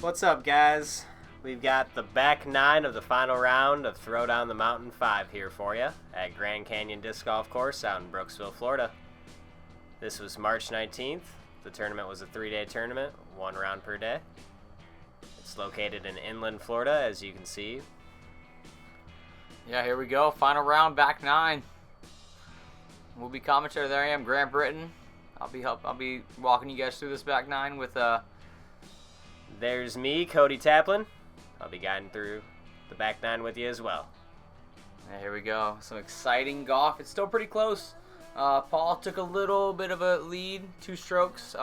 What's up, guys? We've got the back nine of the final round of Throw Down the Mountain 5 here for you at Grand Canyon Disc Golf Course out in Brooksville, Florida. This was March 19th. The tournament was a 3-day tournament, 1 round per day. It's located in inland Florida, as you can see. Yeah, here we go. Final round, back nine. We'll be commentator. There I am, Grant Britton. I'll be walking you guys through this back nine with There's me, Cody Taplin. I'll be guiding through the back nine with you as well. Yeah, here we go. Some exciting golf. It's still pretty close. Paul took a little bit of a lead, 2 strokes.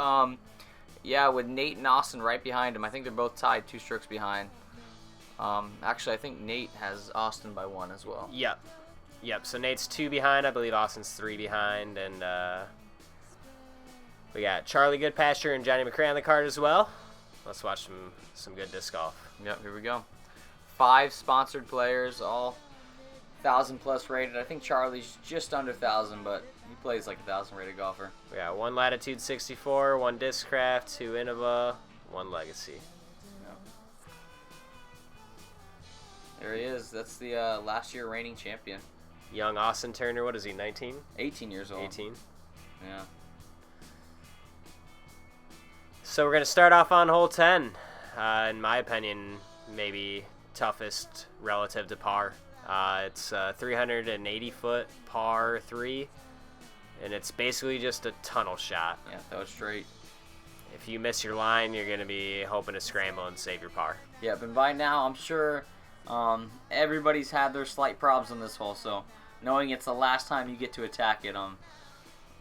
Yeah, with Nate and Austin right behind him. I think they're both tied 2 strokes behind. Actually, I think Nate has Austin by 1 as well. Yep. So Nate's 2 behind. I believe Austin's 3 behind. And we got Charlie Goodpasture and JohnE McCray on the card as well. Let's watch some good disc golf. Yep, here we go. 5 sponsored players, all 1,000+ rated. I think Charlie's just under 1,000, but he plays like a 1,000 rated golfer. We got 1 Latitude 64, 1 Discraft, 2 Innova, 1 Legacy. Yep. There he is. That's the last year reigning champion. Young Austin Turner, what is he, 19? 18 years old. 18. Yeah. So we're going to start off on hole 10. In my opinion, maybe toughest relative to par. It's a 380-foot par 3, and it's basically just a tunnel shot. Yeah, throw it straight. If you miss your line, you're going to be hoping to scramble and save your par. Yeah, but by now, I'm sure everybody's had their slight problems on this hole, so knowing it's the last time you get to attack it,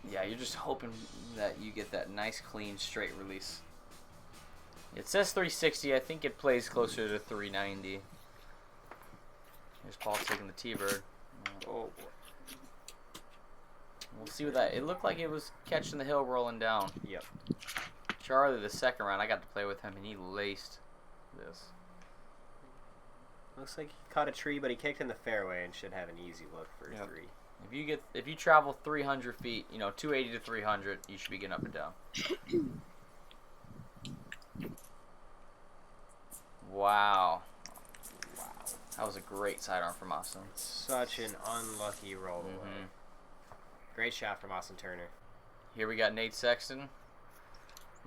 yeah, you're just hoping that you get that nice, clean, straight release. It says 360. I think it plays closer to 390. Here's Paul taking the T-bird. Oh, We'll see what that... It looked like it was catching the hill rolling down. Yep. Charlie, the second round, I got to play with him, and he laced this. Looks like he caught a tree, but he kicked in the fairway and should have an easy look for 3. If you travel 300 feet, 280 to 300, you should be getting up and down. Wow. That was a great sidearm from Austin. Such an unlucky roll away. Great shot from Austin Turner. Here we got Nate Sexton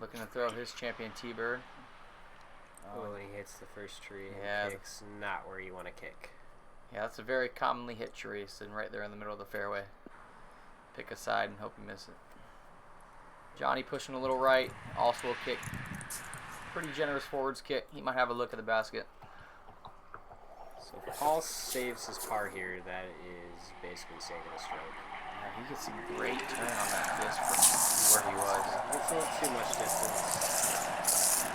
looking to throw his champion T-bird. Oh, and he hits the first tree. Yeah. Kicks not where you want to kick. Yeah, that's a very commonly hit tree, sitting right there in the middle of the fairway. Pick a side and hope you miss it. Johnny pushing a little right, also a kick. Pretty generous forwards kick. He might have a look at the basket. So if Paul saves his par here, that is basically saving a stroke. Yeah, he gets some great turn on that disc from where he was. It's a little too much distance.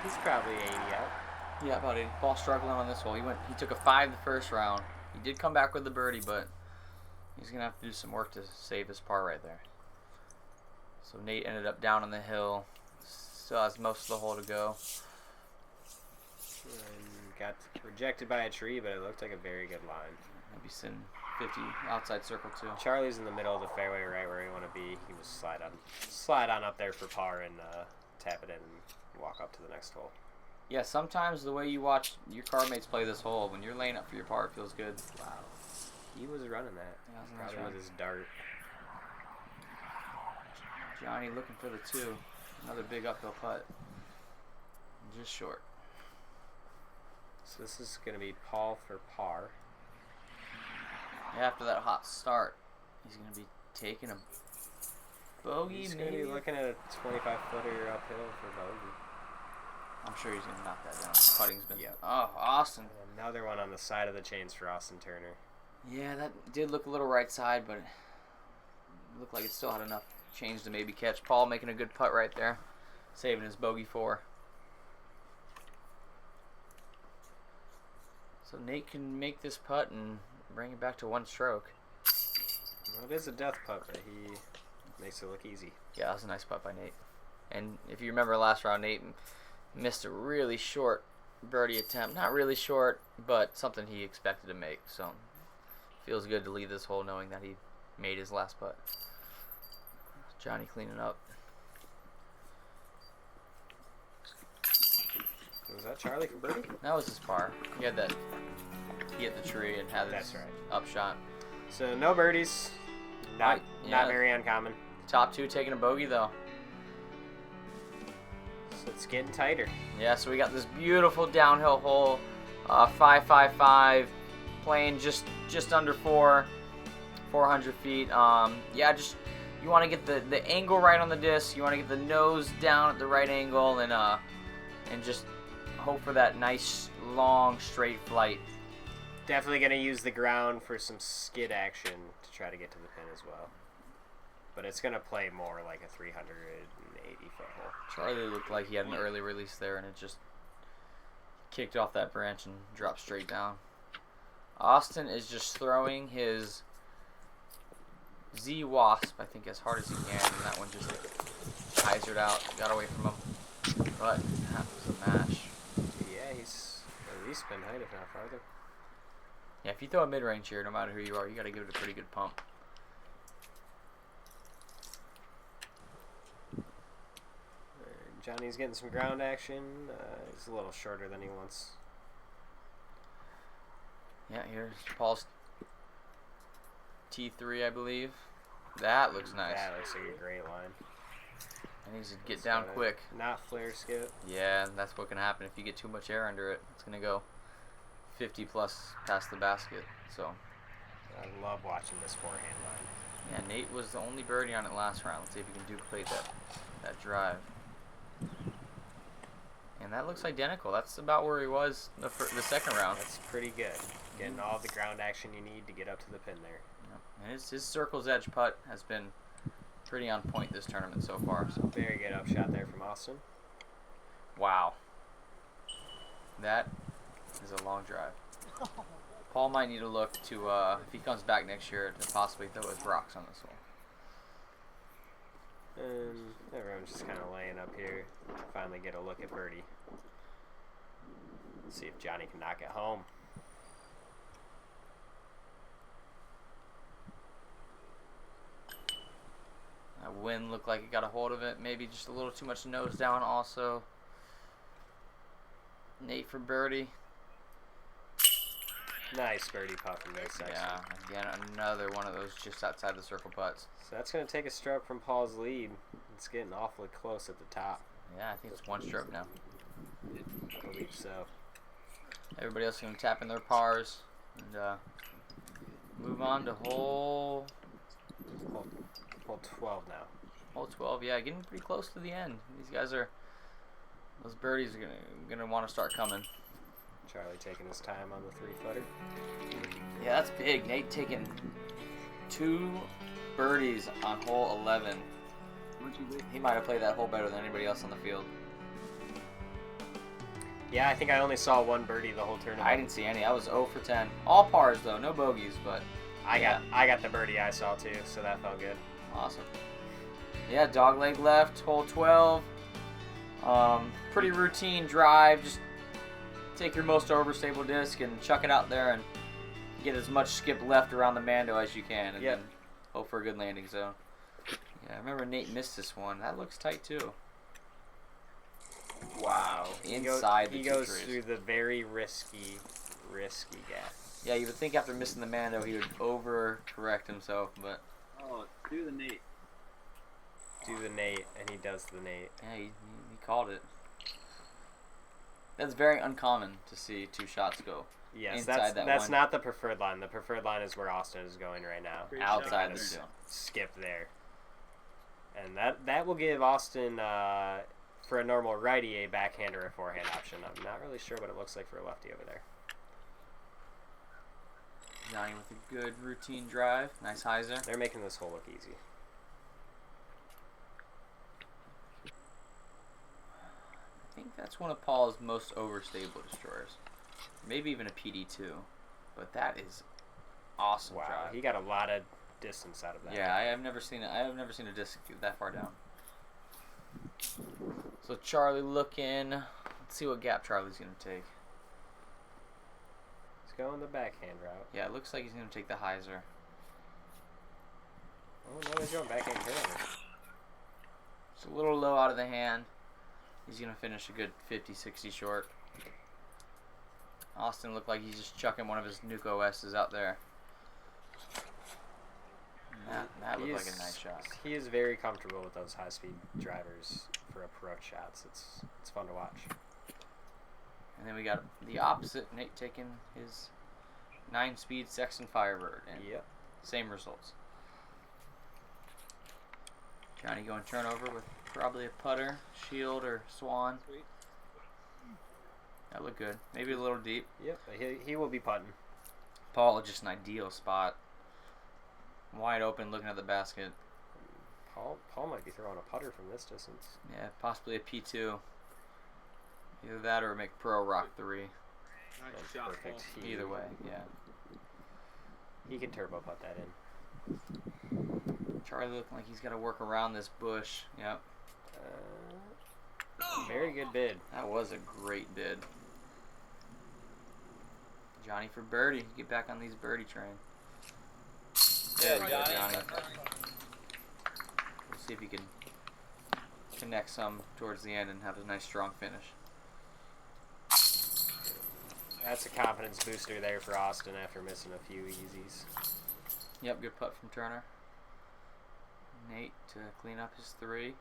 He's probably 80 out. Yeah, about 80. Paul struggling on this hole. He took a 5 the first round. He did come back with the birdie, but he's gonna have to do some work to save his par right there. So Nate ended up down on the hill. Still has most of the hole to go. And got rejected by a tree, but it looked like a very good line. Maybe sitting 50 outside circle too. Charlie's in the middle of the fairway, right where you want to be. He was slide on up there for par and tap it in and walk up to the next hole. Yeah, sometimes the way you watch your car mates play this hole, when you're laying up for your par, it feels good. Wow. He was running that. Yeah, probably with his dart. Johnny looking for the 2. Another big uphill putt. Just short. So this is going to be Paul for par. Yeah, after that hot start, he's going to be taking a bogey. He's going to be looking at a 25-footer uphill for bogey. I'm sure he's going to knock that down. Putting's been... Yep. Oh, Austin. Another one on the side of the chains for Austin Turner. Yeah, that did look a little right side, but it looked like it still had enough change to maybe catch. Paul making a good putt right there, saving his bogey 4. So Nate can make this putt and bring it back to 1 stroke. Well, it is a death putt, but he makes it look easy. Yeah, that was a nice putt by Nate. And if you remember last round, Nate missed a really short birdie attempt. Not really short, but something he expected to make. So feels good to leave this hole knowing that he made his last putt. Johnny cleaning up. Was that Charlie for birdie? That was his par. He had that. He hit the tree and had his That's right. upshot. So no birdies. Not very uncommon. Top 2 taking a bogey though. So it's getting tighter. Yeah, so we got this beautiful downhill hole, 555, playing just under 400 feet. Yeah, just you want to get the angle right on the disc. You want to get the nose down at the right angle, and just hope for that nice long straight flight. Definitely gonna use the ground for some skid action to try to get to the pin as well. But it's gonna play more like a 380-foot hole. Charlie looked like he had an early release there, and it just kicked off that branch and dropped straight down. Austin is just throwing his Z Wasp, I think, as hard as he can, and that one just hyzered out, got away from him. But that was a mash. Yeah, he's at least been height, if not farther. Yeah, if you throw a mid-range here, no matter who you are, you got to give it a pretty good pump. Johnny's getting some ground action. He's a little shorter than he wants. Yeah, here's Paul's T3, I believe. That looks nice. That looks like a great line. And he's to get down quick. Not flare skip. Yeah, that's what can happen if you get too much air under it. It's going to go 50 plus past the basket. So I love watching this forehand line. yeah, Nate was the only birdie on it last round. Let's see if he can duplicate that drive. And that looks identical. That's about where he was the second round. That's pretty good. Getting all the ground action you need to get up to the pin there. Yep. And his circle's edge putt has been pretty on point this tournament so far. So. Very good upshot there from Austin. Wow. That is a long drive. Paul might need to look to, if he comes back next year, to possibly throw his rocks on this hole. Everyone's just kind of laying up here. Finally get a look at birdie. Let's see if Johnny can knock it home. That wind looked like it got a hold of it. Maybe just a little too much nose down also. Nate for birdie. Nice birdie putt from there, Sexton. Yeah, again, another one of those just outside the circle putts. So that's going to take a stroke from Paul's lead. It's getting awfully close at the top. Yeah, I think it's one stroke now. I believe so. Everybody else is going to tap in their pars and move on to hole 12 now. Hole 12, yeah, getting pretty close to the end. These guys are, those birdies are gonna want to start coming. Charlie taking his time on the 3-footer. Yeah, that's big. Nate taking 2 birdies on hole 11. He might have played that hole better than anybody else on the field. Yeah, I think I only saw 1 birdie the whole tournament. I didn't see any. I was 0 for 10. All pars though, no bogeys, but I got the birdie I saw too, so that felt good. Awesome. Yeah, dogleg left, hole 12. Pretty routine drive. Just take your most overstable disc and chuck it out there and get as much skip left around the Mando as you can, and then hope for a good landing zone. Yeah, I remember Nate missed this one. That looks tight too. Wow. Inside the 2 trees. He goes through the very risky gap. Yeah, you would think after missing the Mando he would overcorrect himself, but... Oh, do the Nate. Do the Nate, and he does the Nate. Yeah, he called it. That's very uncommon to see 2 shots go. Yes, inside that's not the preferred line. The preferred line is where Austin is going right now. Great outside shot. the zone. Skip there. And that will give Austin, for a normal righty, a backhand or a forehand option. I'm not really sure what it looks like for a lefty over there. Johnny with a good routine drive. Nice hyzer. They're making this hole look easy. I think that's one of Paul's most overstable destroyers. Maybe even a PD2. But that is awesome Wow, drive. he got a lot of distance out of that. Yeah, I have never seen a disc that far down. So Charlie looking. Let's see what gap Charlie's gonna take. He's going the backhand route. Yeah, it looks like he's gonna take the hyzer. Oh no, he's going backhand curler. It's a little low out of the hand. He's gonna finish a good 50-60 short. Austin looked like he's just chucking one of his Nuke OS's out there. That looked like a nice shot. He is very comfortable with those high-speed drivers for approach shots. It's fun to watch. And then we got the opposite. Nate taking his 9-speed Sexton Firebird. And yep. Same results. Johnny going turnover with probably a putter, shield, or swan. Sweet. That looked good. Maybe a little deep. Yep, he will be putting. Paul, just an ideal spot. Wide open, looking at the basket. Paul might be throwing a putter from this distance. Yeah, possibly a P2. Either that or a McPro Rock 3. Nice shot, Perfect. Paul. Either way, yeah. He can turbo putt that in. Charlie looking like he's got to work around this bush. Yep. Very good bid. That was a great bid. Johnny for birdie. Get back on these birdie train. There we go, Johnny. We'll see if he can connect some towards the end and have a nice strong finish. That's a confidence booster there for Austin after missing a few easies. Yep, good putt from Turner. Nate to clean up his 3.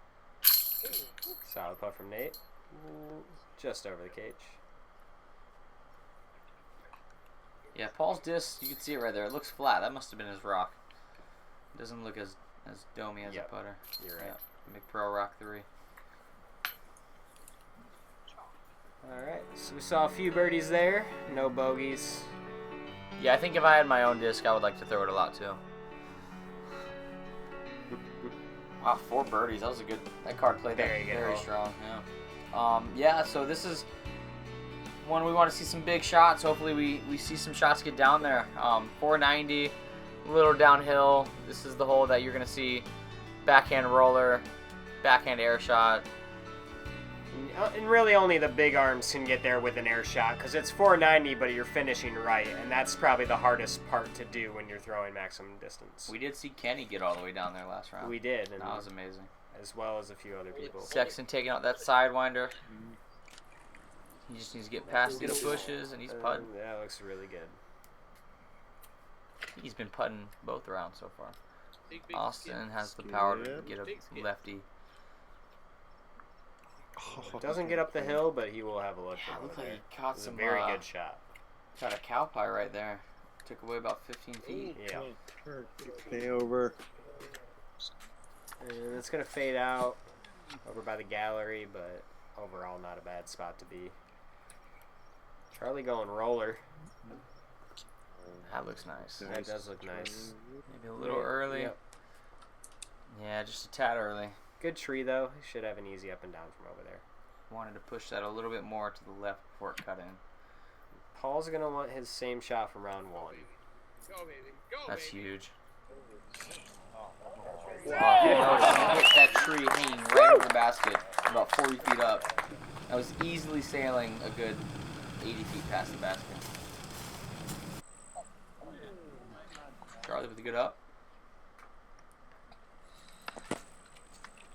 Solid putt from Nate. Just over the cage. Yeah, Paul's disc, you can see it right there. It looks flat. That must have been his rock. It doesn't look as domey as a putter. You're right. Yep. McPro Rock 3. Alright, so we saw a few birdies there. No bogeys. Yeah, I think if I had my own disc, I would like to throw it a lot too. Wow, 4 birdies. That was a good. That card played There you go. very strong. Yeah. Yeah. So this is one we want to see some big shots. Hopefully we see some shots get down there. 490, a little downhill. This is the hole that you're gonna see backhand roller, backhand air shot. And really only the big arms can get there with an air shot because it's 490, but you're finishing right, and that's probably the hardest part to do when you're throwing maximum distance. We did see Kenny get all the way down there last round. We did, and that was amazing. As well as a few other people. Sexton taking out that sidewinder. He just needs to get past these bushes, and he's putting. Yeah, that looks really good. He's been putting both rounds so far. Big Austin has the power to get a lefty. Doesn't get up the hill, but he will have a look. Yeah, over looked like there. he caught It's some. a very good shot. Got a cow pie right there. Took away about 15 feet. Yeah. Stay over. And it's going to fade out over by the gallery, but overall not a bad spot to be. Charlie going roller. That looks nice. That does look nice. Maybe a little early. Yep. Yeah, just a tad early. Good tree, though. He should have an easy up and down from over there. Wanted to push that a little bit more to the left before it cut in. Paul's going to want his same shot from round 1. Go, baby. Go, That's baby. huge. Wow, you notice he hit that tree hanging right over the basket, about 40 feet up. I was easily sailing a good 80 feet past the basket. Charlie with a good up.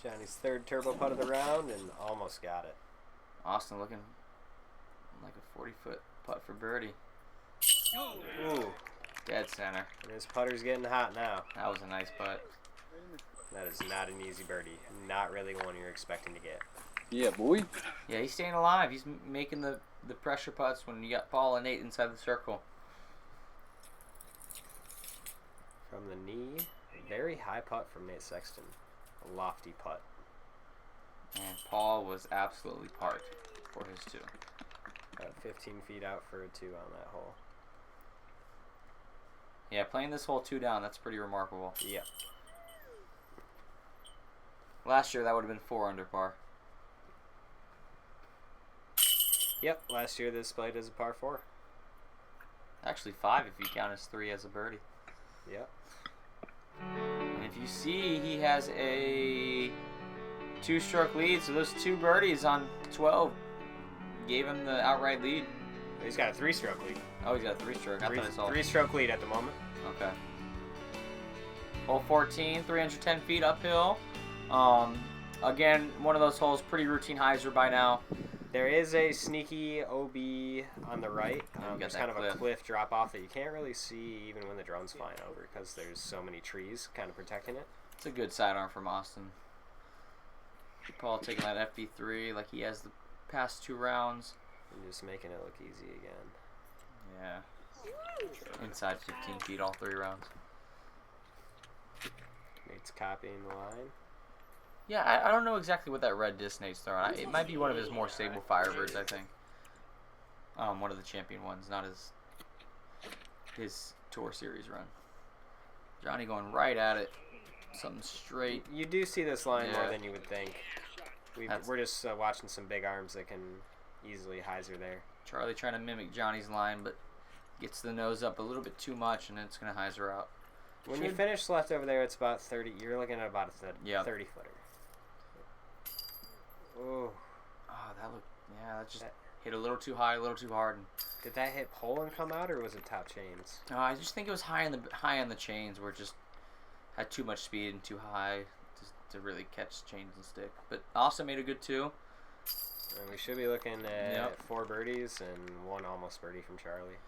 Johnny's 3rd turbo putt of the round and almost got it. Austin looking like a 40-foot putt for birdie. Ooh, Dead center. and his putter's getting hot now. That was a nice putt. That is not an easy birdie. Not really one you're expecting to get. Yeah, boy. Yeah, he's staying alive. He's making the pressure putts when you got Paul and Nate inside the circle. From the knee, very high putt from Nate Sexton. A lofty putt. And Paul was absolutely parked for his 2. About 15 feet out for a 2 on that hole. Yeah, playing this hole 2 down, that's pretty remarkable. Yep. Last year, that would have been 4 under par. Yep, last year this played as a par 4. Actually 5 if you count his 3 as a birdie. Yep. And if you see, he has a 2-stroke lead, so those 2 birdies on 12 gave him the outright lead. He's got a 3-stroke lead. Oh, he's got a 3-stroke. I thought I saw. 3-stroke lead at the moment. Okay. Hole 14, 310 feet uphill. Again, one of those holes, pretty routine hyzer by now. There is a sneaky OB on the right. got There's that kind of a cliff. cliff drop off that you can't really see even when the drone's flying over because there's so many trees kind of protecting it. It's a good sidearm from Austin. Paul taking that FB3 like he has the past 2 rounds. And just making it look easy again. Yeah. Inside 15 feet all 3 rounds. Nate's copying the line. Yeah, I don't know exactly what that red disc Nate's throwing. It might be one of his more stable Firebirds, I think. One of the champion ones, not his Tour Series run. Johnny going right at it. Something straight. You do see this line more Yeah. than you would think. We're just watching some big arms that can easily hyzer there. Charlie trying to mimic Johnny's line, but gets the nose up a little bit too much, and it's going to hyzer out. When you finish left over there, it's about 30. You're looking at about a Yep. 30 footer. Oh, That just hit a little too high, a little too hard. And, did that hit pole and come out, or was it top chains? I just think it was high on the chains, where it just had too much speed and too high to really catch chains and stick. But Austin made a good 2. And we should be looking at Yep. 4 birdies and 1 almost birdie from Charlie.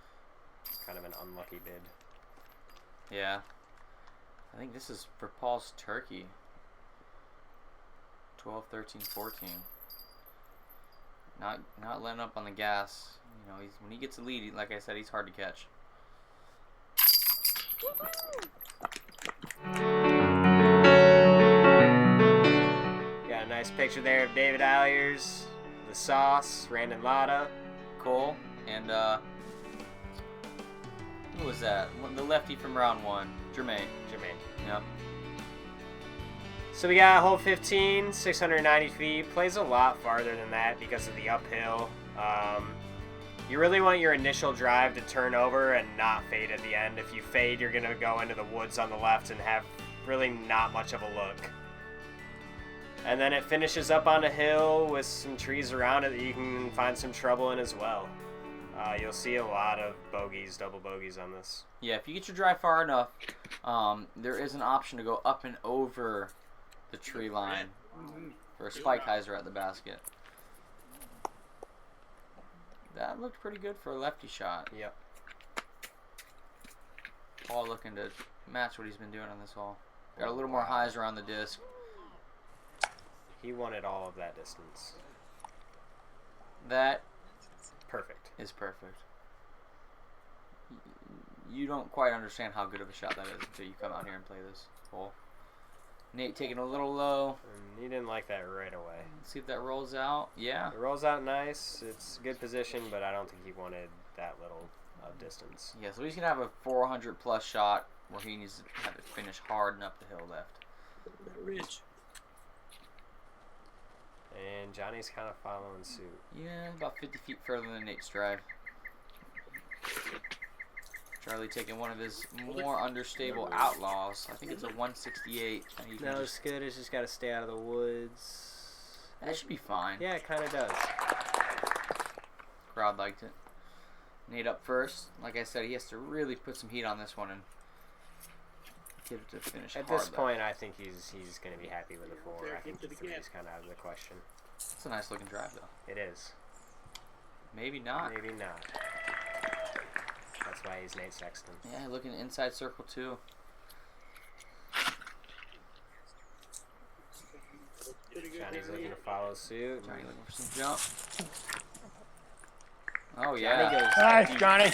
Kind of an unlucky bid. Yeah. I think this is for Paul's turkey. 12, 13, 14. Not letting up on the gas. You know, when he gets a lead, like I said, he's hard to catch. Got a nice picture there of David Alliers, the sauce, Randon Lotta. Cole and who was that? The lefty from round 1, Jermaine. Yep. So we got hole 15, 690 feet. Plays a lot farther than that because of the uphill. You really want your initial drive to turn over and not fade at the end. If you fade, you're going to go into the woods on the left and have really not much of a look. And then it finishes up on a hill with some trees around it that you can find some trouble in as well. You'll see a lot of bogeys, double bogeys on this. Yeah, if you get your drive far enough, there is an option to go up and over the tree line for a spike hyzer at the basket. That looked pretty good for a lefty shot. Yep. Paul looking to match what he's been doing on this hole. Got a little more hyzer on the disc. He wanted all of that distance. That Perfect. is perfect. You don't quite understand how good of a shot that is until you come out here and play this hole. Nate taking a little low. And he didn't like that right away. Let's see if that rolls out. Yeah. It rolls out nice. It's good position, but I don't think he wanted that little distance. Yeah, so he's going to have a 400 plus shot where he needs to have it finish hard and up the hill left. Rich. And Johnny's kind of following suit. Yeah, about 50 feet further than Nate's drive. Charlie taking one of his more understable outlaws. I think it's a 168. And you can No, just, it's good. It's just got to stay out of the woods. that should be fine. Yeah, it kind of does. Crowd liked it. Nate up first. Like I said, he has to really put some heat on this one and get it to finish At hard, this though. point, I think he's going to be happy with the 4. I think the 3 is kind of out of the question. It's a nice looking drive, though. It is. Maybe not. Maybe not. That's why he's Nate Sexton. Yeah, looking inside circle, too. Johnny's looking to follow suit. Johnny looking for some jump. Oh, Johnny yeah. goes Nice, deep. Johnny.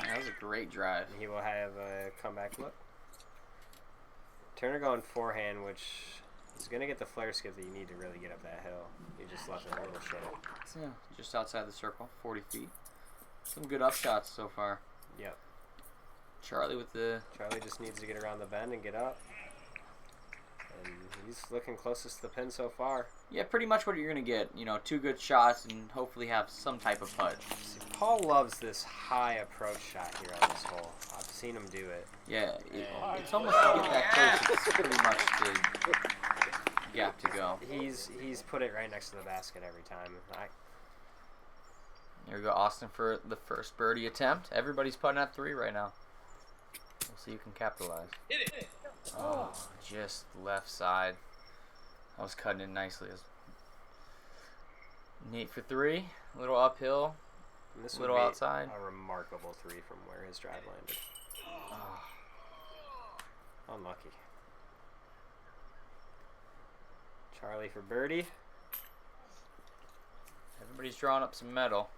That was a great drive. He will have a comeback look. Turner going forehand, which is going to get the flare skip that you need to really get up that hill. You just left it a little short. Yeah, just outside the circle, 40 feet. Some good upshots so far. Yep. Charlie with the... Charlie just needs to get around the bend and get up. And he's looking closest to the pin so far. Yeah, pretty much what you're going to get. You know, 2 good shots and hopefully have some type of putt. See, Paul loves this high approach shot here on this hole. I've seen him do it. Yeah, it's almost to get that close. It's pretty much the gap to go. He's put it right next to the basket every time. Here we go, Austin for the first birdie attempt. Everybody's putting at 3 right now. We'll see who can capitalize. Oh, just left side. I was cutting in nicely. Nate for 3. A little uphill. And this A little would be outside. a remarkable 3 from where his drive landed. Unlucky. Charlie for birdie. Everybody's drawing up some metal.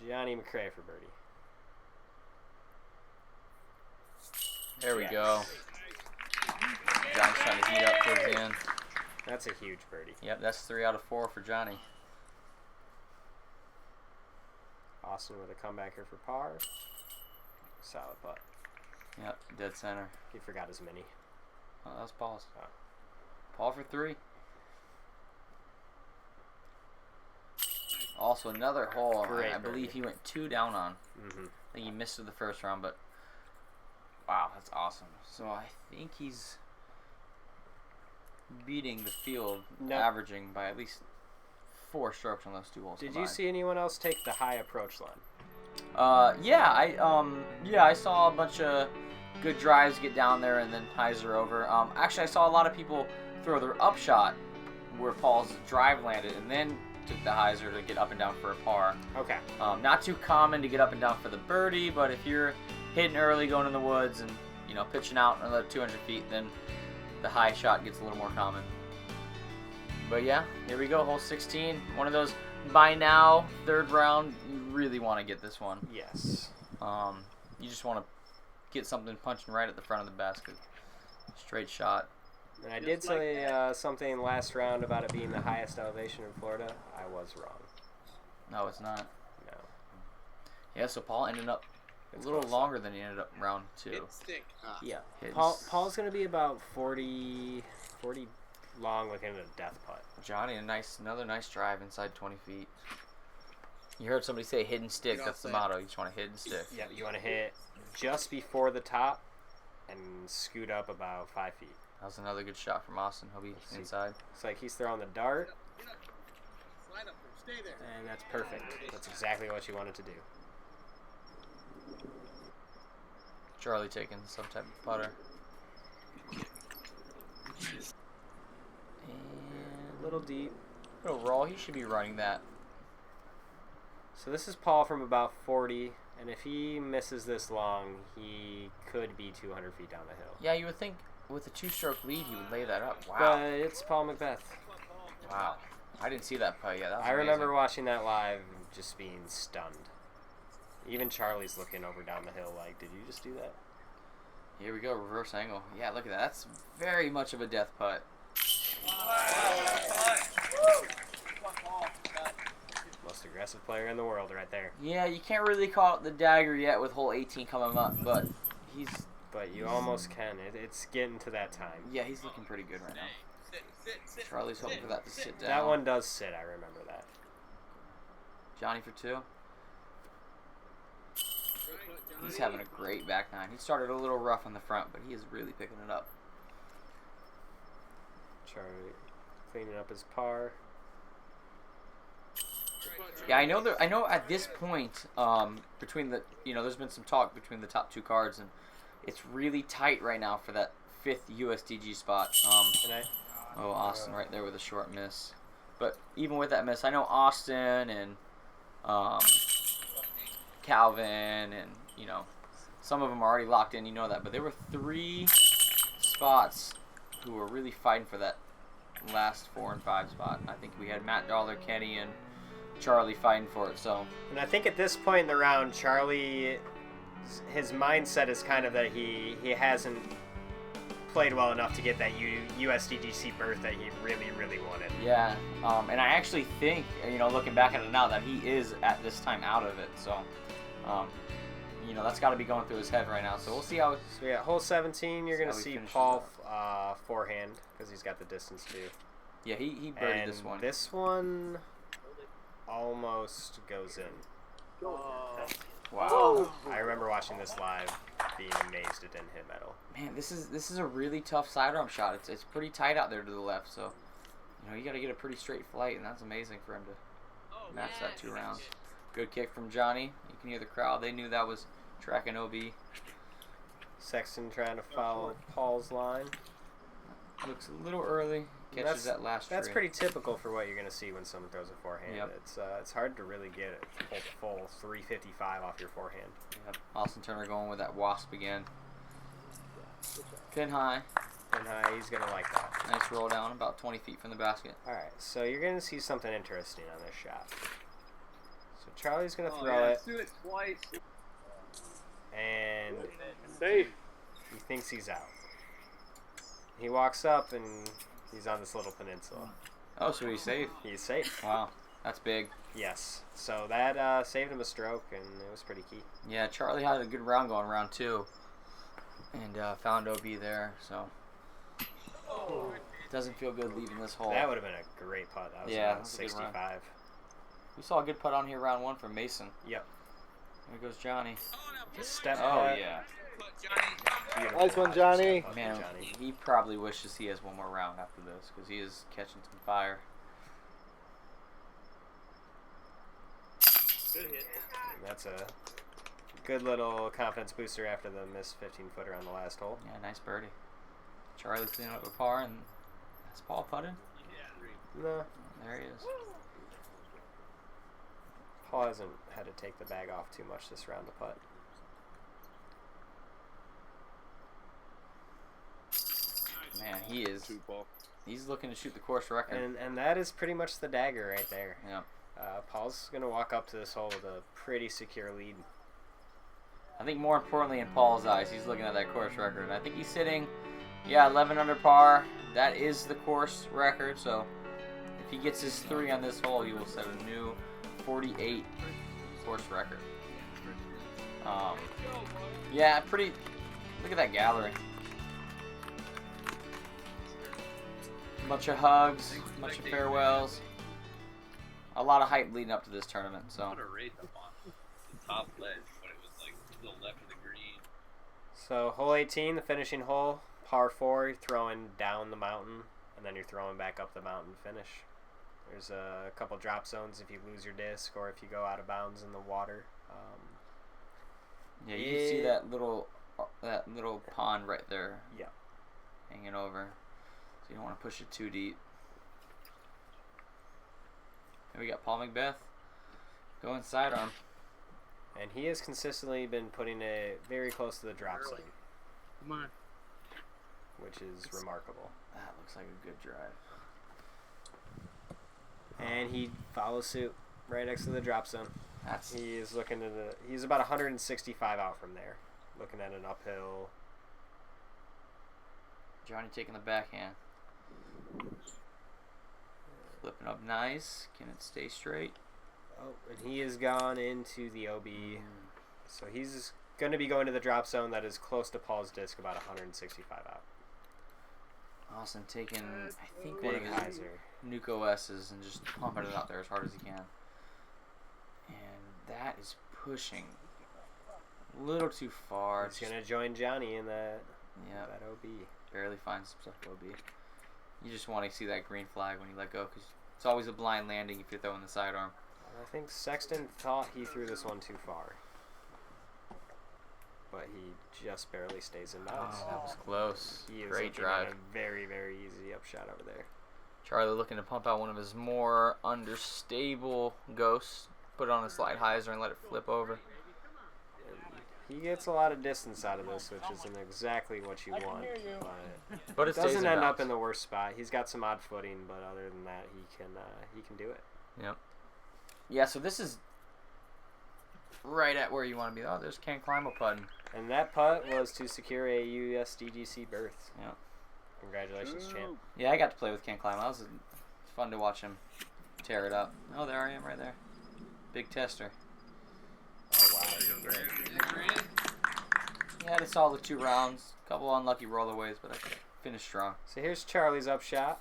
JohnE McCray for birdie. There we Yes. go. John's trying to heat up towards the end. That's a huge birdie. Yep, that's 3 out of 4 for Johnny. Austin with a comeback here for par. Solid putt. Yep, dead center. He forgot his mini. Oh, that was Paul's. Oh. Paul for 3. Also another hole. Great I believe birdie. he went 2 down on. Mm-hmm. I think he missed it the first round, but wow, that's awesome. So I think he's beating the field, Nope. averaging by at least 4 strokes on those 2 holes. Did you combined. see anyone else take the high approach line? Yeah, I saw a bunch of good drives get down there and then hyzer over. Actually, I saw a lot of people throw their upshot where Paul's drive landed and then took the hyzer to get up and down for a par. Okay. Not too common to get up and down for the birdie, but if you're hitting early, going in the woods, and pitching out another 200 feet, then the high shot gets a little more common. But yeah, here we go, hole 16. One of those by now, 3rd round. You really want to get this one. Yes. You just want to get something punching right at the front of the basket. Straight shot. And I did say something last round about it being the highest elevation in Florida. I was wrong. No, it's not. No. Yeah, so Paul ended up a little longer than he ended up round 2. Hit stick. Yeah. Hits. Paul's going to be about 40 long with him a death putt. Johnny, another nice drive inside 20 feet. You heard somebody say hidden stick. That's the motto. You just want a hidden stick. Yeah, you want to hit just before the top and scoot up about 5 feet. That was another good shot from Austin. He'll be inside. It's like he's throwing the dart, Slide up there. Stay there. and that's perfect. That's exactly what you wanted to do. Charlie taking some type of putter. A little deep. Little roll. He should be running that. So this is Paul from about 40, and if he misses this long, he could be 200 feet down the hill. Yeah, you would think with a 2-stroke lead he would lay that up. Wow. But it's Paul McBeth. Wow. I didn't see that putt. Yeah, that was I remember amazing. watching that live and just being stunned. Even Charlie's looking over down the hill like, did you just do that? Here we go, reverse angle. Yeah, look at that. That's very much of a death putt. Most aggressive player in the world right there. Yeah, you can't really call it the dagger yet with hole 18 coming up, but he's But you almost can. It's getting to that time. yeah, he's looking pretty good right now. Sit. Charlie's hoping for that to sit down. That one does sit, I remember that. Johnny for 2. He's having a great back nine. He started a little rough on the front, but he is really picking it up. Charlie cleaning up his par. Yeah, I know at this point, between the there's been some talk between the top 2 cards, and it's really tight right now for that 5th USDG spot. Oh, Austin right there with a short miss. But even with that miss, I know Austin and Calvin and some of them are already locked in. You know that, but there were 3 spots who were really fighting for that last 4 and 5 spot. I think we had Matt Dollar, Kenny, and Charlie fighting for it. So. And I think at this point in the round, Charlie, his mindset is kind of that he hasn't played well enough to get that USDGC berth that he really, really wanted. Yeah, and I actually think, looking back at it now, that he is at this time out of it. So, that's got to be going through his head right now. So we'll see how. So yeah, hole 17, you're going to see finishes Paul forehand because he's got the distance too. Yeah, he birdied And this one. this one almost goes in. Wow. I remember watching this live, being amazed it didn't hit metal. Man, this is a really tough sidearm shot. It's pretty tight out there to the left. So, you got to get a pretty straight flight, and that's amazing for him to match that 2 rounds. Good kick from Johnny. You can hear the crowd. They knew that was track and OB. Sexton trying to follow Paul's line. Looks a little early. catches that last That's tree. pretty typical for what you're going to see when someone throws a forehand. Yep. It's hard to really get a full 355 off your forehand. Yep. Austin Turner going with that wasp again. Pin high. And he's going to like that. Nice roll down, about 20 feet from the basket. All right, so you're going to see something interesting on this shot. So Charlie's going to throw it, Do it twice. and Safe. he thinks he's out. He walks up, and he's on this little peninsula. Oh, so he's safe. He's safe. Wow, that's big. Yes. So that saved him a stroke, and it was pretty key. Yeah, Charlie had a good round going, round 2. And found OB there, so. Doesn't feel good leaving this hole. That would have been a great putt. That was Yeah, around that was a good run. 65. We saw a good putt on here, round 1 from Mason. Yep. There goes Johnny. Just step Oh, putt. yeah. Beautiful Nice one, putt. Johnny. Just step putt Man, from Johnny. he probably wishes he has one more round after this because he is catching some fire. That's a good little confidence booster after the missed 15-footer on the last hole. Yeah, nice birdie. Charlie cleaning up with par, and that's Paul putting. No, There he is. Paul hasn't had to take the bag off too much this round to putt. Man, he is. Two ball. He's looking to shoot the course record. And that is pretty much the dagger right there. Yeah. Paul's going to walk up to this hole with a pretty secure lead. I think more importantly in Paul's eyes, he's looking at that course record. And I think he's sitting, 11 under par. That is the course record. So if he gets his 3 on this hole, he will set a new 48 course record. Yeah, pretty. Look at that gallery. Bunch of hugs, bunch of farewells. A lot of hype leading up to this tournament. So. Put a race up on the top ledge, but it was like to the left of the green. So hole 18, the finishing hole, par 4, you're throwing down the mountain, and then you're throwing back up the mountain to finish. There's a couple drop zones if you lose your disc or if you go out of bounds in the water. Yeah, you can see that little pond right there. Yeah. Hanging over. So you don't want to push it too deep. And we got Paul McBeth going sidearm. And he has consistently been putting it very close to the drop zone, Come on. which is remarkable. That looks like a good drive. And he follows suit right next to the drop zone. That's He is looking at he's about 165 out from there, looking at an uphill. Johnny taking the backhand. Flipping up nice. Can it stay straight? Oh, and he has gone into the OB. So he's going to be going to the drop zone that is close to Paul's disc, about 165 out. Austin taking, I think, one Big of his hyzer. Nuke OS's and just pumping it out there as hard as he can. And that is pushing a little too far. He's going to join Johnny in that Yeah, that OB. barely finds some stuff OB. You just want to see that green flag when you let go because it's always a blind landing if you're throwing the sidearm. I think Sexton thought he threw this one too far, but he just barely stays in bounds. Oh, that was close. He is Great looking drive. at a very, very easy upshot over there. Charlie looking to pump out one of his more understable ghosts. Put it on a slide hyzer and let it flip over. He gets a lot of distance out of this, which isn't exactly what you want. But It it stays doesn't in end up bounds. in the worst spot. He's got some odd footing, but other than that, he can do it. Yep. Yeah, so this is right at where you want to be. Oh, there's Ken Climo putting. And that putt was to secure a USDGC berth. Yep. Congratulations, champ. Yeah, I got to play with Ken Climo. That was fun to watch him tear it up. Oh, there I am right there. Big tester. Oh wow. Yeah, had a solid 2 rounds. Couple unlucky rollaways, but I finished strong. So here's Charlie's upshot,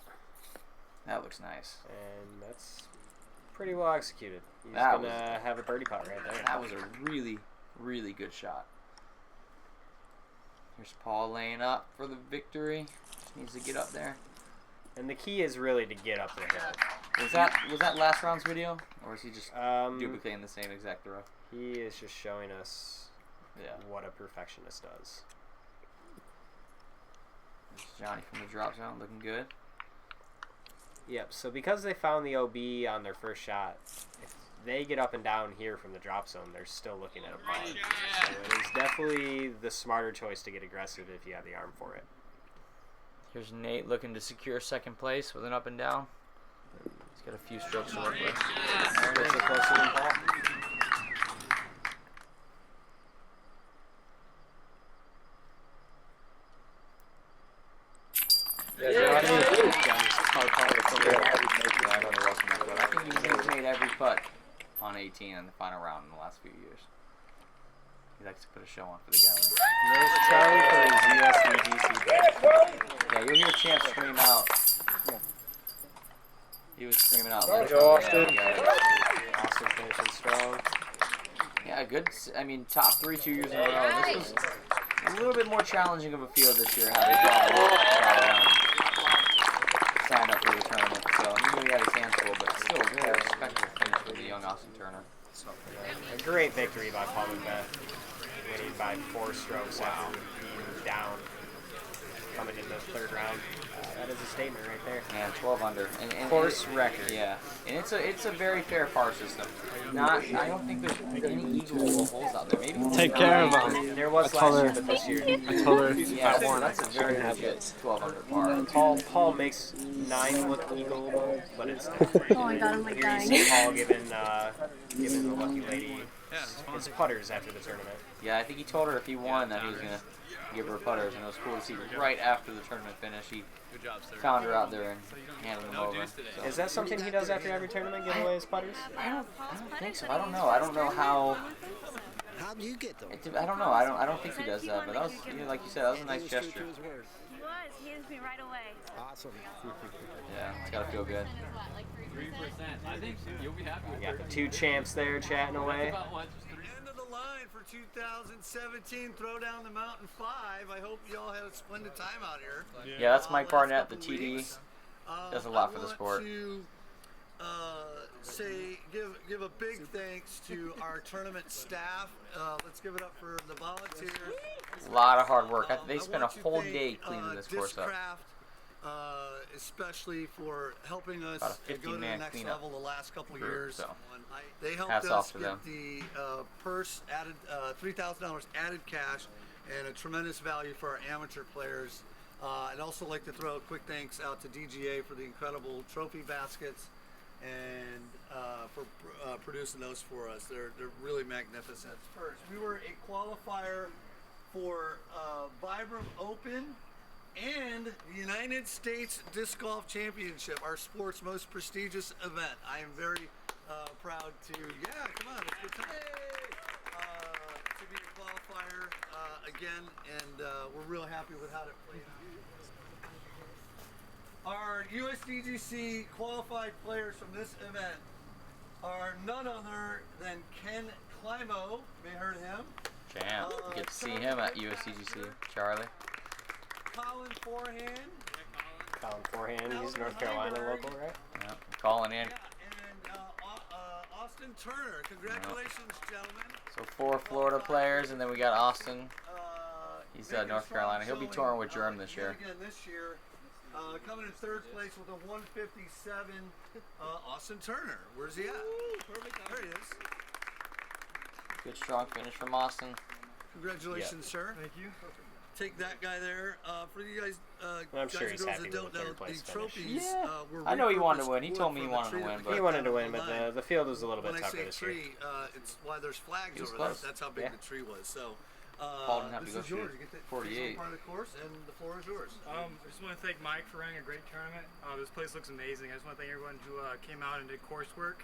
That looks nice. and that's pretty well executed. He's That gonna have a birdie putt right there. That was a really, really good shot. Here's Paul laying up for the victory. Just needs to get up there. And the key is really to get up the hill. Was that last round's video, or is he just duplicating the same exact throw? He is just showing us Yeah. what a perfectionist does. There's Johnny from the drop zone, looking good. Yep, so because they found the OB on their first shot, if they get up and down here from the drop zone, they're still looking at a par. So it is definitely the smarter choice to get aggressive if you have the arm for it. Here's Nate looking to secure second place with an up and down. He's got a few strokes to work with. Strokes are closer than Paul. I think he's made every putt on 18 in the final round in the last few years. He likes to put a show on for the gallery. There's Charlie for his USDGC bet. Yeah, you'll hear Champ scream out. He was screaming out. Go, Austin. Austin finishing strong. Yeah, good. I mean, top 3 2 years in a row. This was a little bit more challenging of a field this year, having signed up for the tournament. So he really had his hands full, but still a very respectable finish for the young Austin Turner. A great victory by Paul McBeth, winning by 4 strokes after being down coming into the third round. That is a statement right there. Yeah, 12 under. And Course record. Yeah, and it's a very fair par system. I don't think there's any equal holes out there. Maybe Take care of him. There was last year, but this year. I told her. Yeah, that's a very good 12 under par. Paul makes 9 look eagle, but it's not. Oh my god, I'm like Here you dying. see Paul giving the lucky lady his putters after the tournament. Yeah, I think he told her if he won that he was gonna give her putters, and it was cool to see right after the tournament finish. He found her out there and handed them over. So. Is that something he does after every tournament, give away his putters? I don't think so. I don't know. I don't know how. How do you get them? I don't know. I don't think he does that. But that was, like you said, that was a nice gesture. He was. He hit me right away. Awesome. Yeah, it's gotta feel good. 3%. I think you'll be happy with We got the 2 champs there chatting away. End of the line for 2017 Throwdown the Mountain 5. I hope y'all had a splendid time out here. Yeah, that's Mike Last Barnett, the couple TD. weeks. Does a lot for the sport. I want to give a big thanks to our tournament staff. Let's give it up for the volunteers. A lot of hard work. They I spent a want to whole thank, day cleaning this course up. Discraft, especially for helping us About a to go to the 50-man next cleanup level the last couple group, years. so They helped hats us off to get them. the purse added, $3,000 added cash, and a tremendous value for our amateur players. I'd also like to throw a quick thanks out to DGA for the incredible trophy baskets and for producing those for us. They're really magnificent. First, we were a qualifier for Vibram Open and the United States Disc Golf Championship, our sport's most prestigious event. I am very proud to, come on, let's get to be a qualifier again, and we're real happy with how it played out. Our USDGC qualified players from this event are none other than Ken Climo. May have heard of him. Champ. You get to see him at USDGC. Charlie. Colin Forehand. Colin Forehand, he's North Carolina local, right? Yeah. Calling in. And Austin Turner. Congratulations, gentlemen. So 4 Florida players, and then we got Austin. He's Making a North strong Carolina. He'll be showing, touring with Germ this yet year. Again this year. Coming in 3rd place with a 157, Austin Turner. Where's he at? There he is. Good strong finish from Austin. Congratulations, sir. Thank you. Take that guy there. For you guys, I'm guys sure and he's girls happy that with don't the know, third place the finish. trophies were I know he wanted to repurposed win. He told me he wood wanted from to the win, tree but He that wanted to we win, cut but down line. the field was a little bit When I tougher say this year. tree, it's why there's flags He was over there. close. That's how big Yeah. the tree was. So, Paul didn't have to this go is yours. shoot You get the 48. part of the course, and the floor is yours. I just want to thank Mike for running a great tournament. This place looks amazing. I just want to thank everyone who came out and did coursework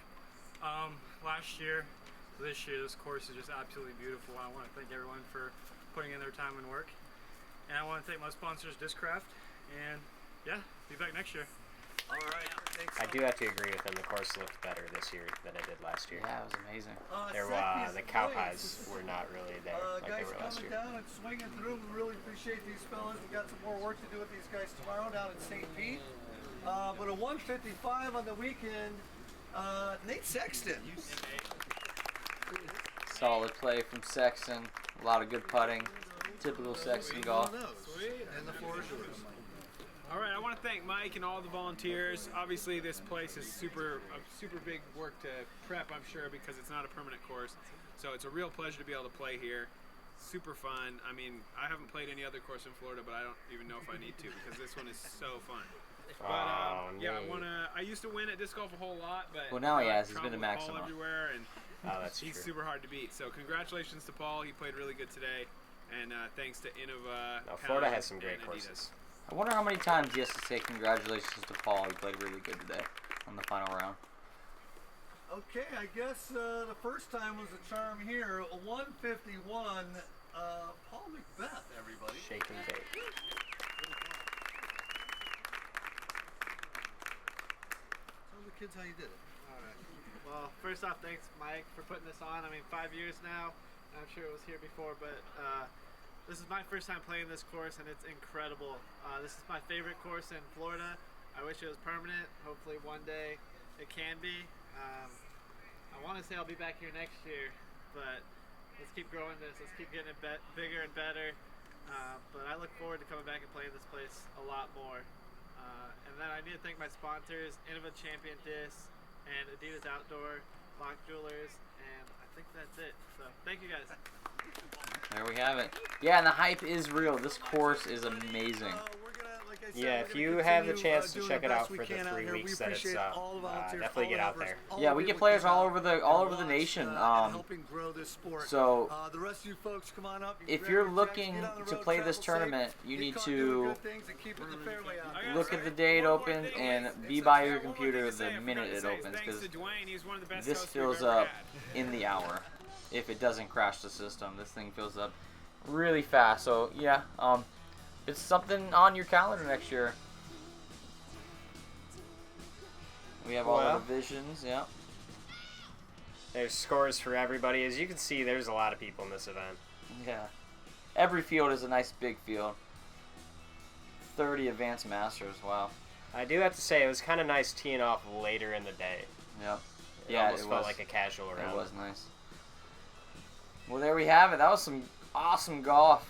last year. This year, this course is just absolutely beautiful. I want to thank everyone for putting in their time and work. And I want to thank my sponsors, Discraft. And yeah, be back next year. All right. Thanks. I do have to agree with him. The course looked better this year than it did last year. Yeah, it was amazing. The cow pies were not really there like they Guys were last coming year. down and swinging through. We really appreciate these fellas. We got some more work to do with these guys tomorrow down in St. Pete. But a 155 on the weekend. Nate Sexton. Solid play from Sexton. A lot of good putting. Typical Sexton golf. And the floor is yours. All right, I want to thank Mike and all the volunteers. Obviously, this place is super big work to prep, I'm sure, because it's not a permanent course. So it's a real pleasure to be able to play here. Super fun. I mean, I haven't played any other course in Florida, but I don't even know if I need to because this one is so fun. But yeah, I used to win at disc golf a whole lot, but Well, now he has. He's traveled been a with Paul maximum. everywhere, and that's he's true. super hard to beat. So congratulations to Paul. He played really good today, and thanks to Innova. Now, Florida has some and great Adidas. courses. I wonder how many times he has to say congratulations to Paul. He played really good today on the final round. Okay, I guess the first time was a charm here. A 151, Paul McBeth, everybody. Shake and bake. Tell the kids how you did it. Alright. Well, first off, thanks, Mike, for putting this on. I mean, 5 years now. I'm sure it was here before, but this is my first time playing this course, and it's incredible. This is my favorite course in Florida. I wish it was permanent. Hopefully one day it can be. I want to say I'll be back here next year, but let's keep growing this. Let's keep getting it bigger and better. But I look forward to coming back and playing this place a lot more. And then I need to thank my sponsors, Innova Champion Disc and Adidas Outdoor, Bach Jewelers, and I think that's it. So thank you guys. There we have it. Yeah, and the hype is real. This course is amazing. Yeah, if you have the chance to check it out for the 3 weeks that it's up, definitely get out there. Yeah, we get players all over the nation. So the rest of you folks, come on up. if you're looking to play this tournament, you need to look at the day it opens and be by your computer the minute it opens, because this fills up in the hour. If it doesn't crash the system, this thing fills up really fast. So yeah, it's something on your calendar next year. We have all the divisions, yeah. There's scores for everybody. As you can see, there's a lot of people in this event. Yeah. Every field is a nice big field. 30 advanced masters, wow. I do have to say, it was kind of nice teeing off later in the day. Yep. It almost felt like a casual round. It was nice. Well, there we have it. That was some awesome golf.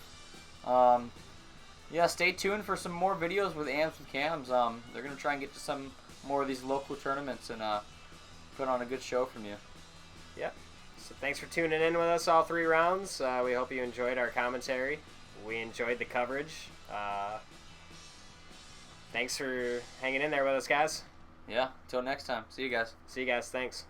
Yeah, stay tuned for some more videos with Amps with Cams. They're going to try and get to some more of these local tournaments and put on a good show from you. Yep. So thanks for tuning in with us all 3 rounds. We hope you enjoyed our commentary. We enjoyed the coverage. Thanks for hanging in there with us, guys. Yeah, until next time. See you guys. See you guys. Thanks.